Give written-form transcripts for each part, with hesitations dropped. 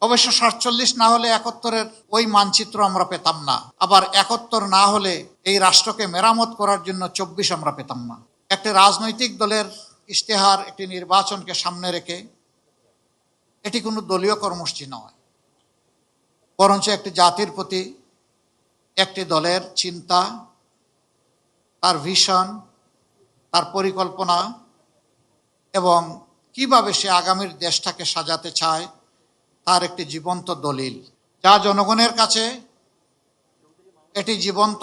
অবশ্য 47 না হলে 71-এর ওই মানচিত্র আমরা পেতাম না, আবার 71 না হলে এই রাষ্ট্রকে মেরামত করার জন্য 24 আমরা পেতাম না। একটি রাজনৈতিক দলের ইশতেহার একটি নির্বাচনকে সামনে রেখে এটি কোনো দলীয় কর্মসূচি নয়, বরঞ্চ একটি জাতির প্রতি একটি দলের চিন্তা, তার ভিশন, তার পরিকল্পনা এবং কিভাবে সে আগামীর দেশটাকে সাজাতে চায় তার একটি জীবন্ত দলিল, যা জনগণের কাছে এটি জীবন্ত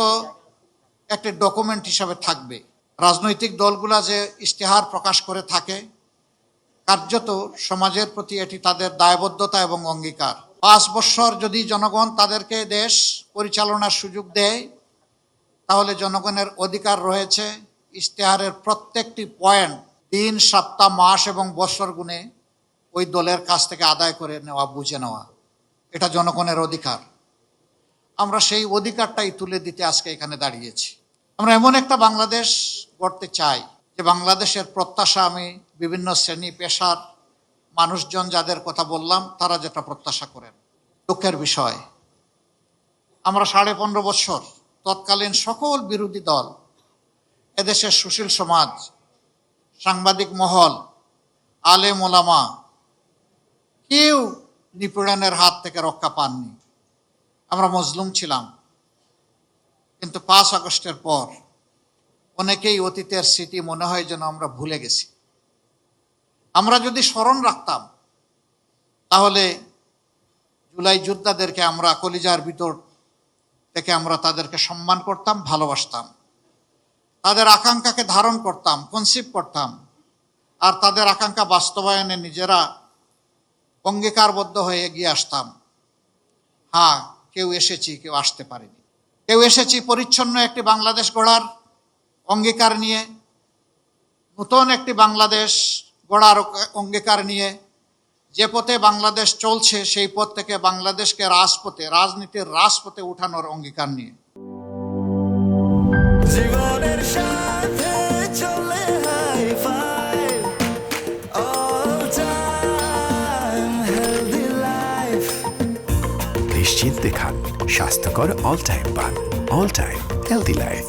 একটি ডকুমেন্ট হিসাবে থাকবে। রাজনৈতিক দলগুলা যে ইশতেহার প্রকাশ করে থাকে, কার্যত সমাজের প্রতি এটি তাদের দায়বদ্ধতা এবং অঙ্গীকার। 5 বছর যদি জনগণ তাদেরকে দেশ পরিচালনার সুযোগ দেয়, তাহলে জনগণের অধিকার রয়েছে ইশতেহারের প্রত্যেকটি পয়েন্ট দিন, সপ্তাহ, মাস এবং বছর গুণে ওই দলের কাছ থেকে আদায় করে নেওয়া, বুঝে নেওয়া। এটা জনগণের অধিকার। আমরা সেই অধিকারটাই তুলে দিতে আজকে এখানে দাঁড়িয়েছি। আমরা এমন একটা বাংলাদেশ গড়তে চাই যে বাংলাদেশের প্রত্যাশা, আমি বিভিন্ন শ্রেণী পেশার মানুষজন যাদের কথা বললাম, তারা যেটা প্রত্যাশা করেন। দুঃখের বিষয়, আমরা 15.5 বছর তৎকালীন সকল বিরোধী দল, এদেশের সুশীল সমাজ, সাংবাদিক মহল, আলেম ওলামা, কেউ নিপীড়নের হাত থেকে রক্ষা পাননি। আমরা মজলুম ছিলাম। কিন্তু 5 আগস্টের পর অনেকেই অতীতের স্মৃতি মনে হয় যেন আমরা ভুলে গেছি। আমরা যদি স্মরণ রাখতাম, তাহলে জুলাই যোদ্ধাদেরকে আমরা কলিজার ভিতর থেকে আমরা তাদেরকে সম্মান করতাম, ভালোবাসতাম, তাদের আকাঙ্ক্ষাকে ধারণ করতাম, কনসিভ করতাম, আর তাদের আকাঙ্ক্ষা বাস্তবায়নে নিজেরা অঙ্গীকারবদ্ধ হয়ে এগিয়ে আসতাম। হ্যাঁ, কেউ এসেছি, কেউ আসতে পারেনি। কেউ এসেছি পরিচ্ছন্ন একটি বাংলাদেশ গড়ার অঙ্গীকার নিয়ে, নতুন একটি বাংলাদেশ গড়ার অঙ্গীকার নিয়ে। যে পথে বাংলাদেশ চলছে সেই পথ থেকে বাংলাদেশকে রাজপথে, রাজনীতির রাজপথে উঠানোর অঙ্গীকার নিয়ে। জীবনের সাথে চলে hi fi, all time healthy life. নিশ্চিন্তে খান, স্বাস্থ্যকর অল টাইম পান। All time healthy life.